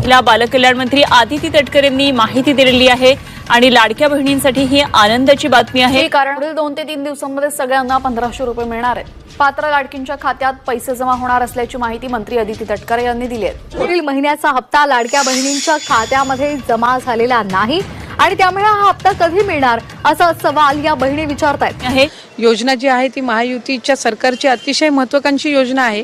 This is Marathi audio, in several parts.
महिला बालकल्याण मंत्री आदिती तटकरे यांनी माहिती दिलेली आहे आणि लाडक्या बहिणींसाठी ही आनंदाची बातमी आहे, कारण पुढील 2 ते 3 दिवसांमध्ये सगळ्यांना 1500 रुपये मिळणार आहेत। पात्र लाडकींच्या खात्यात पैसे जमा होणार असल्याची माहिती मंत्री आदिती तटकरे यांनी दिली आहे। पुढील महिन्याचा हप्ता लाडक्या बहिणींच्या खात्यामध्ये जमा झालेला नाही आणि त्यामुळे हा हप्ता कधी मिळणार असा सवाल या बहिणी विचारतायत। योजना जी आहे ती महायुतीच्या सरकारची अतिशय महत्त्वाकांक्षी योजना आहे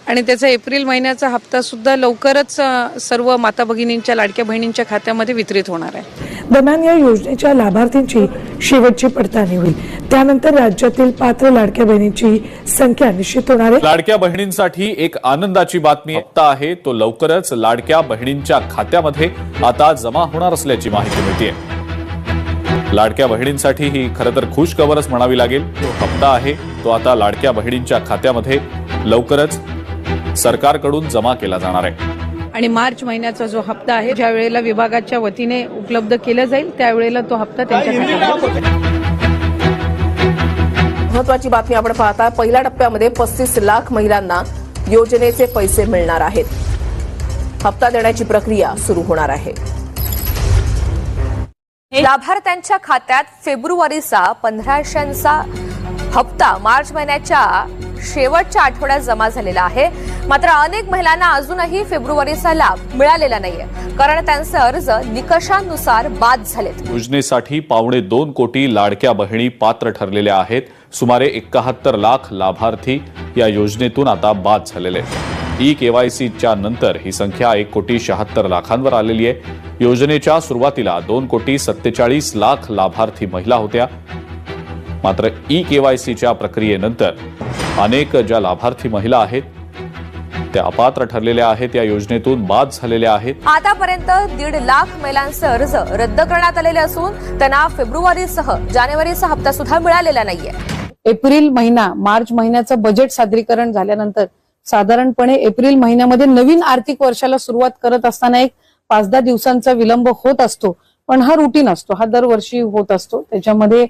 आणि त्याचा एप्रिल महिन्याचा हप्ता सुद्धा लवकरच सर्व माता भगिनींच्या लाडक्या बहिणींच्या खात्यामध्ये वितरित होणार आहे। दरम्यान या योजनेच्या लाभार्थींची शेवटची पडताळणी होईल, त्यानंतर राज्यातील पात्र लाडक्या बहिणींची संख्या निश्चित होणार आहे। लाडक्या बहिणींसाठी एक आनंदाची बातमी हप्ता आहे तो लवकरच लाडक्या बहिणींच्या खात्यामध्ये आता जमा होणार असल्याची माहिती मिळते। लाडक्या बहिणींसाठी ही खरं तर खुश खबरच म्हणावी लागेल। तो हप्ता आहे तो आता लाडक्या बहिणींच्या खात्यामध्ये लवकरच सरकारकडून जमा केला जाणार आहे आणि मार्च महिन्याचा जो हप्ता आहे ज्या वेळेला विभागाच्या वतीने उपलब्ध केला जाईल त्यावेळेला तो हप्ता त्यांच्या खात्यात। महत्त्वाची बातमी आपण पाहता, पहिल्या टप्प्यामध्ये 35 लाख महिलांना योजनेचे पैसे मिळणार आहेत। हप्ता देण्याची प्रक्रिया सुरू होणार आहे। लाभार्थ्यांच्या खात्यात फेब्रुवारीचा 1500चा हप्ता मार्च महिन्याच्या शेवटच्या आठवड्यात जमा झालेला आहे। मात्र अनेक महिलांना अजूनही फेब्रुवारीचा लाभ मिळालेला नाहीये, कारण त्यांचे अर्ज निकषांनुसार बाद झालेत। योजनेसाठी 2.25 कोटी लाडक्या बहिणी पात्र ठरलेल्या आहेत। सुमारे 71 लाख लाभार्थी या योजनेतून आता बाद झालेले आहेत। ई-केवायसीच्या नंतर ही संख्या 1,76,00,000 आलेली आहे। योजनेच्या सुरुवातीला 2,47,00,000 लाभार्थी महिला होत्या, मात्र ई-केवायसीच्या प्रक्रियेनंतर अनेक ज्या लाभार्थी महिला आहेत त्या अपात्र ठरलेल्या आहेत, या योजनेतून बाद झालेल्या आहेत। आतापर्यंत 1.5 लाख महिलांचे अर्ज रद्द करण्यात आलेले असून त्यांना फेब्रुवारीसह जानेवारीचा हप्ता सुद्धा मिळालेला नाहीये। एप्रिल महिना मार्च महिन्याचं बजेट सादरीकरण झाल्यानंतर साधारणपणे एप्रिल महिन्यामध्ये नवीन आर्थिक वर्षाला सुरुवात करत असताना एक 5-10 दिवसांचा विलंब होत असतो, पण हा रुटीन असतो, हा दरवर्षी होत असतो। त्याच्यामध्ये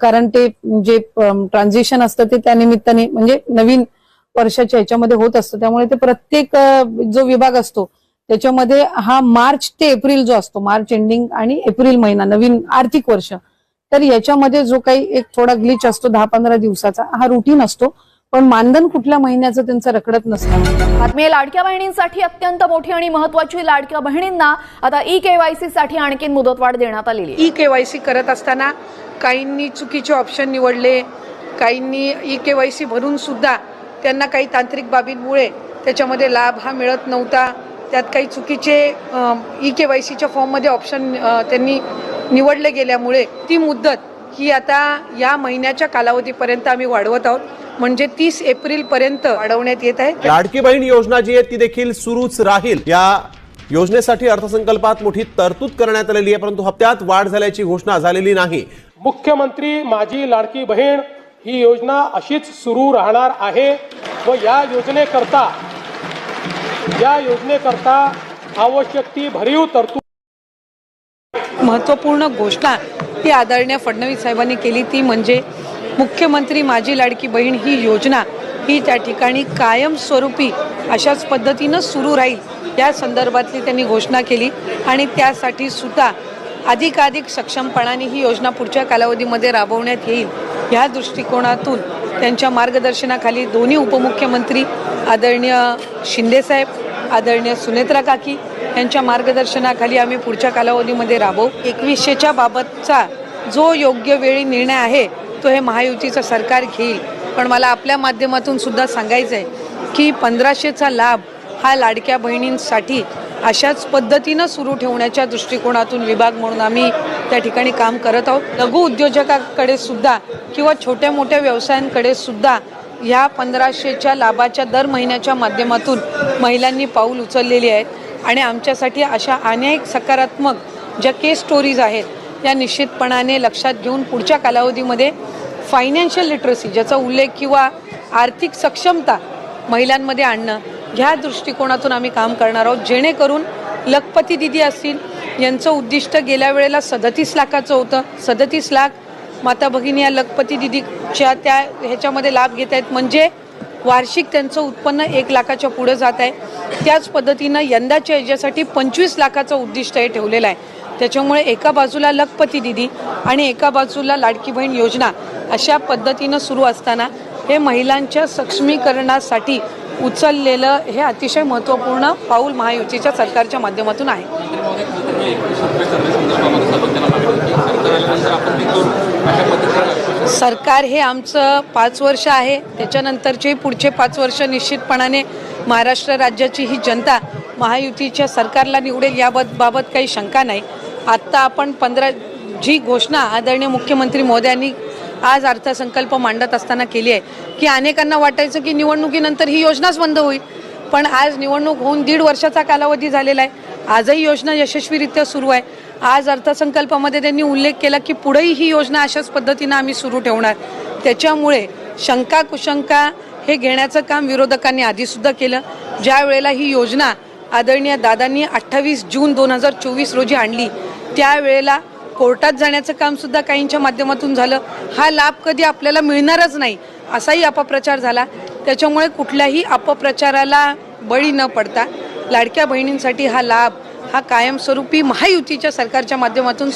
कारण ते जे ट्रान्झिशन असतं ते त्या निमित्ताने म्हणजे नवीन वर्षाच्या ह्याच्यामध्ये होत असतं, त्यामुळे ते प्रत्येक जो विभाग असतो त्याच्यामध्ये हा मार्च ते एप्रिल जो असतो, मार्च एंडिंग आणि एप्रिल महिना नवीन आर्थिक वर्ष, तर याच्यामध्ये जो काही एक थोडा ग्लिच असतो 10-15 दिवसाचा हा रुटीन असतो, पण मानधन कुठल्या महिन्याचं त्यांचं रखडत नसतं। बातमी लाडक्या बहिणींसाठी अत्यंत मोठी आणि महत्त्वाची। लाडक्या बहिणींना आता ई-केवायसी साठी आणखी मुदतवाढ देण्यात आलेली आहे। ई-केवायसी करत असताना काहींनी चुकीचे ऑप्शन निवडले, काहींनी ई-केवायसी भरून सुद्धा त्यांना काही तांत्रिक बाबींमुळे त्याच्यामध्ये लाभ हा मिळत नव्हता। त्यात काही चुकीचे ई-केवायसीच्या फॉर्ममध्ये ऑप्शन त्यांनी निवडले गेल्यामुळे ती मुदत ही आता या महिन्याच्या कालावधीपर्यंत आम्ही वाढवत आहोत, म्हणजे 30 एप्रिल पर्यंत वाढवण्यात येत आहे। लाडकी बहीण योजना जी आहे ती देखील सुरूच राहील। या योजनेसाठी अर्थसंकल्पात मोठी तरतूद करण्यात आलेली आहे, परंतु हप्त्यात वाढ झाल्याची घोषणा झालेली नाही। मुख्यमंत्री माझी लाडकी बहीण ही योजना अशीच सुरू राहणार आहे व या योजनेकरता आवश्यक ती भरीव तरतूद। महत्त्वपूर्ण घोषणा ही आदरणीय फडणवीस साहेबांनी केली, ती म्हणजे मुख्यमंत्री माझी लाडकी बहीण ही योजना ही त्या ठिकाणी कायमस्वरूपी अशाच पद्धतीनं सुरू राहील या संदर्भातली त्यांनी घोषणा केली आणि त्यासाठी सुद्धा अधिकाधिक सक्षमपणाने ही योजना पुढच्या कालावधीमध्ये राबवण्यात येईल या दृष्टिकोनातून त्यांच्या मार्गदर्शनाखाली दोन्ही उपमुख्यमंत्री आदरणीय शिंदेसाहेब, आदरणीय सुनेत्रा काकी यांच्या मार्गदर्शनाखाली आम्ही पुढच्या कालावधीमध्ये राबवू। 2100च्या बाबतचा जो योग्य वेळी निर्णय आहे तो हे महायुतीचं सरकार घेईल, पण मला आपल्या माध्यमातून सुद्धा सांगायचं आहे की 1500चा लाभ हा लाडक्या बहिणींसाठी अशाच पद्धतीनं सुरू ठेवण्याच्या दृष्टिकोनातून विभाग म्हणून आम्ही त्या ठिकाणी काम करत आहोत। लघु उद्योजकांकडे सुद्धा किंवा छोट्या मोठ्या व्यवसायांकडे सुद्धा ह्या 1500च्या लाभाच्या दर महिन्याच्या माध्यमातून महिलांनी पाऊल उचललेली आहेत आणि आमच्यासाठी अशा अनेक सकारात्मक ज्या केस स्टोरीज आहेत या निश्चितपणाने लक्षात घेऊन पुढच्या कालावधीमध्ये फायनान्शियल लिटरसी ज्याचा उल्लेख किंवा आर्थिक सक्षमता महिलांमध्ये आणणं ह्या दृष्टिकोनातून आम्ही काम करणार आहोत, जेणेकरून लखपती दिदी असतील यांचं उद्दिष्ट गेल्या वेळेला 37 लाखाचं होतं। 37 लाख माता भगिनी या लखपती दिदीच्या त्या ह्याच्यामध्ये लाभ घेत आहेत, म्हणजे वार्षिक त्यांचं उत्पन्न 1 लाखाच्या पुढे जात आहे. त्याच पद्धतीनं यंदाच्या याच्यासाठी 25 लाखाचं उद्दिष्ट हे ठेवलेलं आहे. त्याच्यामुळे एका बाजूला लखपती दिदी आणि एका बाजूला लाडकी बहीण योजना अशा पद्धतीनं सुरू असताना हे महिलांच्या सक्षमीकरणासाठी उचललेलं हे अतिशय महत्त्वपूर्ण पाऊल महायुतीच्या सरकारच्या माध्यमातून आहे. सरकार हे आमचं 5 वर्ष आहे. त्याच्यानंतरचे पुढचे 5 वर्ष निश्चितपणाने महाराष्ट्र राज्याची ही जनता महायुतीच्या सरकारला निवडेल याबाबत काही शंका नाही. आत्ता आपण जी घोषणा आदरणीय मुख्यमंत्री महोदयांनी आज अर्थसंकल्प मांडत असताना केली आहे की अनेकांना वाटायचं की निवडणुकीनंतर ही योजनाच बंद होईल, पण आज निवडणूक होऊन 1.5 वर्षाचा कालावधी झालेला आहे. आजही योजना यशस्वीरित्या सुरू आहे. आज अर्थसंकल्पामध्ये त्यांनी उल्लेख केला की पुढेही ही योजना अशाच पद्धतीनं आम्ही सुरू ठेवणार. त्याच्यामुळे शंका कुशंका हे घेण्याचं काम विरोधकांनी आधीसुद्धा केलं. ज्या वेळेला ही योजना आदरणीय दादांनी 28 जून 2024 रोजी आणली त्यावेळेला कोर्टात जाण्याचं कामसुद्धा काहींच्या माध्यमातून झालं. हा लाभ कधी आपल्याला मिळणारच नाही असाही अपप्रचार झाला. त्याच्यामुळे कुठल्याही अपप्रचाराला बळी न पडता लाडक्या बहिणींसाठी हा लाभ हा कायमस्वरूपी महायुतीच्या सरकारच्या माध्यमातून